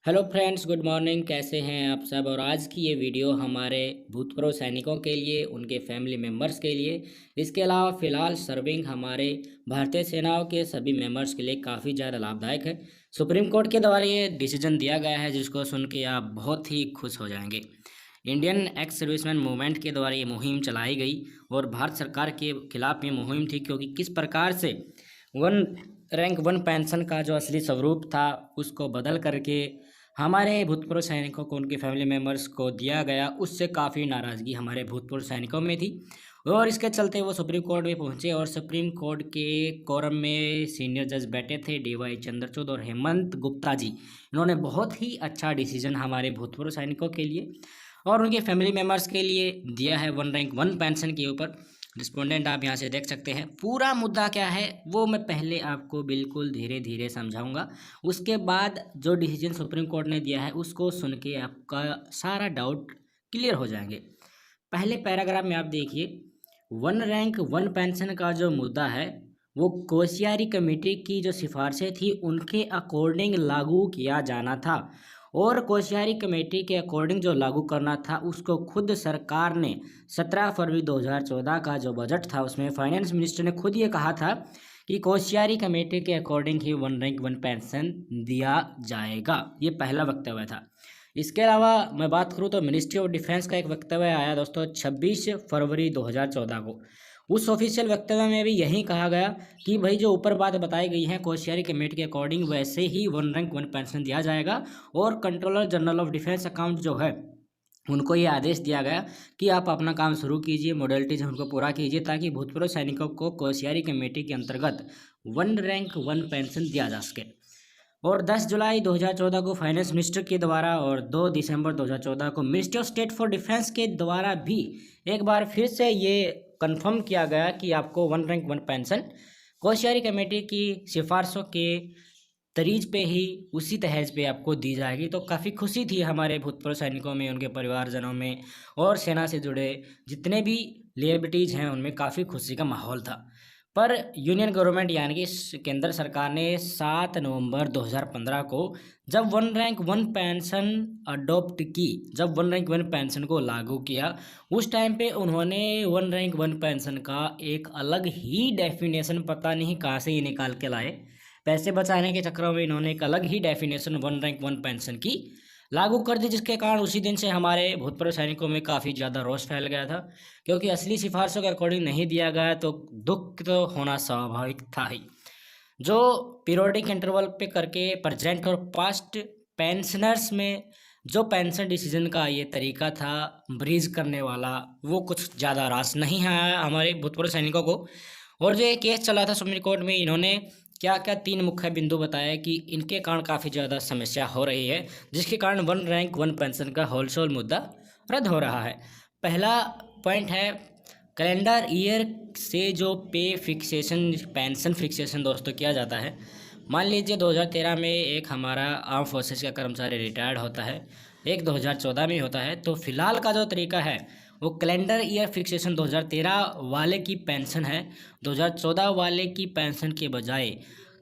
Hello friends, good morning. कैसे हैं आप सब। और आज की ये वीडियो हमारे भूतपूर्व सैनिकों के लिए, उनके फैमिली मेम्बर्स के लिए, इसके अलावा फ़िलहाल सर्विंग हमारे भारतीय सेनाओं के सभी मेम्बर्स के लिए काफ़ी ज़्यादा लाभदायक है। सुप्रीम कोर्ट के द्वारा ये डिसीजन दिया गया है जिसको सुन के आप बहुत ही खुश हो जाएंगे। इंडियन एक्स सर्विसमैन मूवमेंट के द्वारा ये मुहिम चलाई गई और भारत सरकार के खिलाफ ये मुहिम थी, क्योंकि किस प्रकार से वन रैंक वन पेंशन का जो असली स्वरूप था उसको बदल करके हमारे भूतपूर्व सैनिकों को, उनके फैमिली मेम्बर्स को दिया गया, उससे काफ़ी नाराज़गी हमारे भूतपूर्व सैनिकों में थी। और इसके चलते वो सुप्रीम कोर्ट में पहुंचे और सुप्रीम कोर्ट के कोरम में सीनियर जज बैठे थे, DY चंद्रचूड़ और हेमंत गुप्ता जी। इन्होंने बहुत ही अच्छा डिसीजन हमारे भूतपूर्व सैनिकों के लिए और उनके फैमिली मेम्बर्स के लिए दिया है वन रैंक वन पेंशन के ऊपर। रिस्पोंडेंट आप यहाँ से देख सकते हैं। पूरा मुद्दा क्या है वो मैं पहले आपको बिल्कुल धीरे धीरे समझाऊंगा, उसके बाद जो डिसीजन सुप्रीम कोर्ट ने दिया है उसको सुन के आपका सारा डाउट क्लियर हो जाएंगे। पहले पैराग्राफ में आप देखिए, वन रैंक वन पेंशन का जो मुद्दा है वो कोश्यारी कमेटी की जो सिफारिशें थी उनके अकॉर्डिंग लागू किया जाना था। और कोश्यारी कमेटी के अकॉर्डिंग जो लागू करना था उसको खुद सरकार ने 17 फरवरी 2014 का जो बजट था उसमें फाइनेंस मिनिस्टर ने खुद ये कहा था कि कोश्यारी कमेटी के अकॉर्डिंग ही वन रैंक वन पेंशन दिया जाएगा। ये पहला वक्तव्य था। इसके अलावा मैं बात करूँ तो मिनिस्ट्री ऑफ डिफेंस का एक वक्तव्य आया दोस्तों 26 फरवरी 2014 को। उस ऑफिशियल वक्तव्य में भी यही कहा गया कि भाई जो ऊपर बात बताई गई है कोश्यारी कमेटी के अकॉर्डिंग वैसे ही वन रैंक वन पेंशन दिया जाएगा। और controller general of defence account जो है उनको ये आदेश दिया गया कि आप अपना काम शुरू कीजिए, मॉडलिटीज उनको पूरा कीजिए ताकि भूतपूर्व सैनिकों को कोश्यारी कमेटी के अंतर्गत वन रैंक वन पेंशन दिया जा सके। और 10 जुलाई 2014 को फाइनेंस मिनिस्टर के द्वारा और 2 दिसंबर 2014 को ministry of state for defence के द्वारा भी एक बार फिर से ये कंफर्म किया गया कि आपको one rank one pension Koshyari committee की सिफारिशों के तरीज पे ही, उसी तहज पे आपको दी जाएगी। तो काफ़ी खुशी थी हमारे भूतपूर्व सैनिकों में, उनके परिवारजनों में और सेना से जुड़े जितने भी लिएबिलिटीज़ हैं उनमें काफ़ी खुशी का माहौल था। पर यूनियन गवर्नमेंट यानी कि केंद्र सरकार ने 7 नवंबर 2015 को जब one rank one pension adopt की, जब वन रैंक वन पेंशन को लागू किया, उस टाइम पे उन्होंने वन रैंक वन पेंशन का एक अलग ही डेफिनेशन, पता नहीं कहाँ से ये निकाल के लाए, पैसे बचाने के चक्करों में इन्होंने एक अलग ही definition one rank one pension की लागू कर दी, जिसके कारण उसी दिन से हमारे भूतपूर्व सैनिकों में काफ़ी ज़्यादा रोष फैल गया था। क्योंकि असली सिफारिशों के अकॉर्डिंग नहीं दिया गया तो दुख तो होना स्वाभाविक था ही। जो पीरियोडिक इंटरवल पे करके प्रेजेंट और पास्ट पेंशनर्स में जो पेंशन डिसीजन का ये तरीका था ब्रीज करने वाला, वो कुछ ज़्यादा रास नहीं आया हमारे भूतपूर्व सैनिकों को। और जो ये केस चला था सुप्रीम कोर्ट में, इन्होंने क्या क्या 3 मुख्य बिंदु बताया कि इनके कारण काफ़ी ज़्यादा समस्या हो रही है, जिसके कारण वन रैंक वन पेंशन का होलसेल मुद्दा रद्द हो रहा है। पहला पॉइंट है कैलेंडर ईयर से जो पे फिक्सेशन, पेंशन फिक्सेशन दोस्तों किया जाता है। मान लीजिए 2013 में एक हमारा आर्म फोर्सेस का कर्मचारी रिटायर्ड होता है, एक 2014 में होता है, तो फिलहाल का जो तरीका है वो कैलेंडर ईयर फिक्सेशन 2013 वाले की पेंशन है, 2014 वाले की पेंशन के बजाय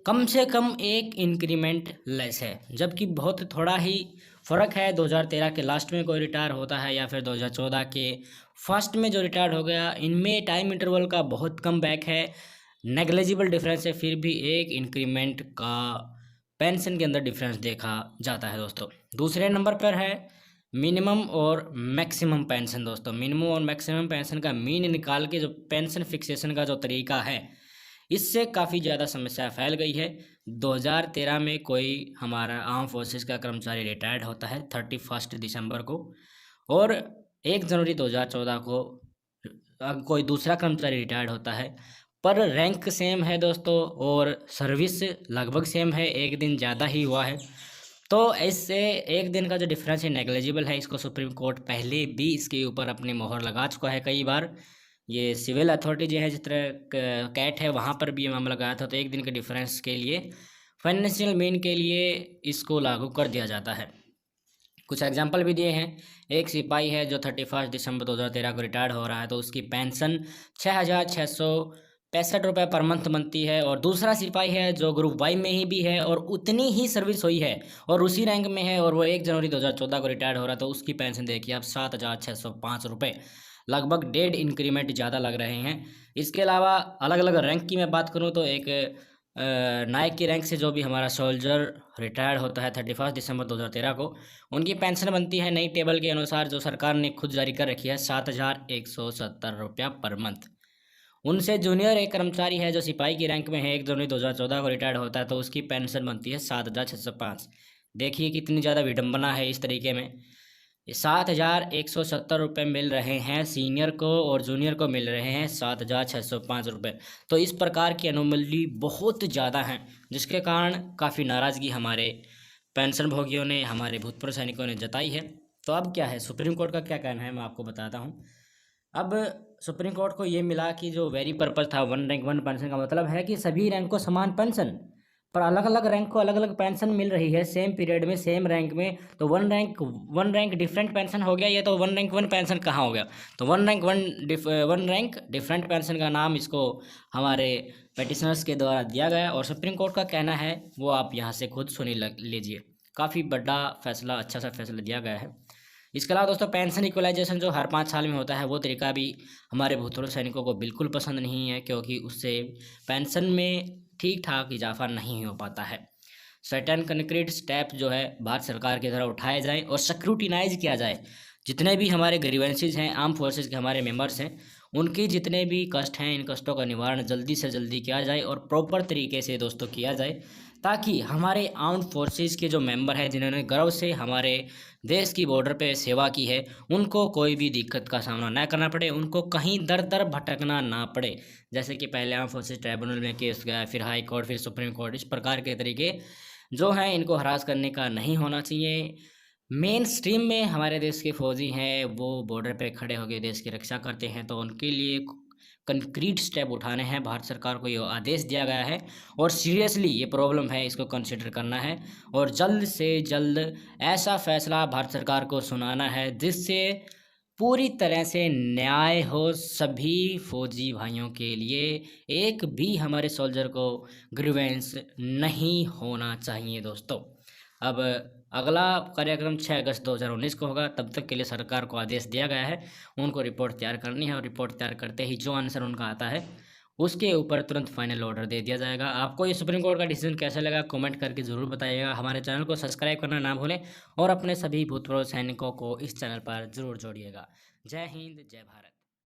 कम से कम एक इंक्रीमेंट लेस है। जबकि बहुत थोड़ा ही फ़र्क है, 2013 के लास्ट में कोई रिटायर होता है या फिर 2014 के फर्स्ट में जो रिटायर्ड हो गया, इनमें टाइम इंटरवल का बहुत कम बैक है, नेग्लिजिबल डिफरेंस है, फिर भी एक इंक्रीमेंट का पेंशन के अंदर डिफरेंस देखा जाता है दोस्तों। दूसरे नंबर पर है मिनिमम और मैक्सिमम पेंशन दोस्तों। मिनिमम और मैक्सिमम पेंशन का मीन निकाल के जो पेंशन फिक्सेशन का जो तरीका है, इससे काफ़ी ज़्यादा समस्या फैल गई है। 2013 में कोई हमारा आर्म फोर्सेस का कर्मचारी रिटायर्ड होता है 31 दिसंबर को, और 1 जनवरी 2014 को कोई दूसरा कर्मचारी रिटायर्ड होता है, पर रैंक सेम है दोस्तों और सर्विस लगभग सेम है, एक दिन ज़्यादा ही हुआ है। तो इससे एक दिन का जो डिफरेंस है नेग्लिजिबल है। इसको सुप्रीम कोर्ट पहले भी इसके ऊपर अपनी मोहर लगा चुका है कई बार। ये सिविल अथॉरिटी जो है, जिस तरह कैट है, वहाँ पर भी ये मामला गया था। तो एक दिन के डिफरेंस के लिए, फाइनेंशियल मीन के लिए इसको लागू कर दिया जाता है। कुछ एग्जाम्पल भी दिए हैं। एक सिपाही है जो 31 दिसंबर 2013 को रिटायर्ड हो रहा है, तो उसकी पेंशन ₹65 पर मंथ बनती है। और दूसरा सिपाही है जो ग्रुप वाई में ही भी है और उतनी ही सर्विस हुई है और उसी रैंक में है और वो 1 जनवरी 2014 को रिटायर्ड हो रहा है, तो उसकी पेंशन देखिए आप ₹7,605, लगभग डेढ़ इंक्रीमेंट ज़्यादा लग रहे हैं। इसके अलावा अलग-अलग रैंक की मैं बात करूँ तो एक नायक की रैंक से जो भी हमारा सोल्जर रिटायर्ड होता है 31 दिसंबर 2013 को, उनकी पेंशन बनती है नई टेबल के अनुसार जो सरकार ने खुद जारी कर रखी है ₹7,170 पर मंथ। उनसे जूनियर एक कर्मचारी है जो सिपाही की रैंक में है, 1 जनवरी 2014 को रिटायर्ड होता है, तो उसकी पेंशन बनती है 7,605। देखिए कितनी ज़्यादा विडंबना है इस तरीके में। ये ₹7,170 मिल रहे हैं सीनियर को और जूनियर को मिल रहे हैं ₹7,605। तो इस प्रकार की अनोमली बहुत ज़्यादा हैं, जिसके कारण काफ़ी नाराज़गी हमारे पेंशन भोगियों ने, हमारे भूतपूर्व सैनिकों ने जताई है। तो अब क्या है, सुप्रीम कोर्ट का क्या कहना है मैं आपको बताता हूँ। अब सुप्रीम कोर्ट को ये मिला कि जो वेरी पर्पस था वन रैंक वन पेंशन का मतलब है कि सभी रैंक को समान पेंशन, पर अलग अलग रैंक को अलग अलग पेंशन मिल रही है सेम पीरियड में सेम रैंक में। तो वन रैंक डिफरेंट पेंशन हो गया, ये तो वन रैंक वन पेंशन कहाँ हो गया। तो वन रैंक डिफरेंट पेंशन का नाम इसको हमारे पेटिशनर्स के द्वारा दिया गया और सुप्रीम कोर्ट का कहना है वो आप यहाँ से खुद सुन लीजिए। काफ़ी बड़ा फैसला, अच्छा सा फैसला दिया गया है। इसके अलावा दोस्तों पेंशन इक्वलाइजेशन जो हर 5 साल में होता है वो तरीका भी हमारे भूतपूर्व सैनिकों को बिल्कुल पसंद नहीं है, क्योंकि उससे पेंशन में ठीक ठाक इजाफा नहीं हो पाता है। सर्टेन कंक्रीट स्टेप जो है भारत सरकार की तरफ उठाए जाए और स्क्रूटिनाइज किया जाए। जितने भी हमारे ग्रीवेंसेस हैं, आर्म फोर्सेस के हमारे मेंबर्स हैं, उनकी जितने भी कष्ट हैं, इन कष्टों का निवारण जल्दी से जल्दी किया जाए और प्रॉपर तरीके से दोस्तों किया जाए, ताकि हमारे आर्म्ड फोर्सेस के जो मेंबर हैं जिन्होंने गर्व से हमारे देश की बॉर्डर पे सेवा की है, उनको कोई भी दिक्कत का सामना ना करना पड़े, उनको कहीं दर दर भटकना ना पड़े। जैसे कि पहले आर्म फोर्सेस ट्राइब्यूनल में केस गया, फिर हाई कोर्ट, फिर सुप्रीम कोर्ट, इस प्रकार के तरीके जो हैं इनको हरास करने का नहीं होना चाहिए। मेन स्ट्रीम में हमारे देश के फौजी हैं, वो बॉर्डर पे खड़े होकर देश की रक्षा करते हैं, तो उनके लिए कंक्रीट स्टेप उठाने हैं। भारत सरकार को ये आदेश दिया गया है और सीरियसली ये प्रॉब्लम है, इसको कंसिडर करना है और जल्द से जल्द ऐसा फैसला भारत सरकार को सुनाना है जिससे पूरी तरह से न्याय हो सभी फौजी भाइयों के लिए। एक भी हमारे सोल्जर को ग्रीवेंस नहीं होना चाहिए दोस्तों। अब अगला कार्यक्रम 6 अगस्त 2019 को होगा, तब तक के लिए सरकार को आदेश दिया गया है, उनको रिपोर्ट तैयार करनी है और रिपोर्ट तैयार करते ही जो आंसर उनका आता है उसके ऊपर तुरंत फाइनल ऑर्डर दे दिया जाएगा। आपको ये सुप्रीम कोर्ट का डिसीजन कैसा लगा कमेंट करके ज़रूर बताइएगा। हमारे चैनल को सब्सक्राइब करना ना भूलें और अपने सभी भूतपूर्व सैनिकों को इस चैनल पर ज़रूर जोड़िएगा। जय हिंद, जय भारत।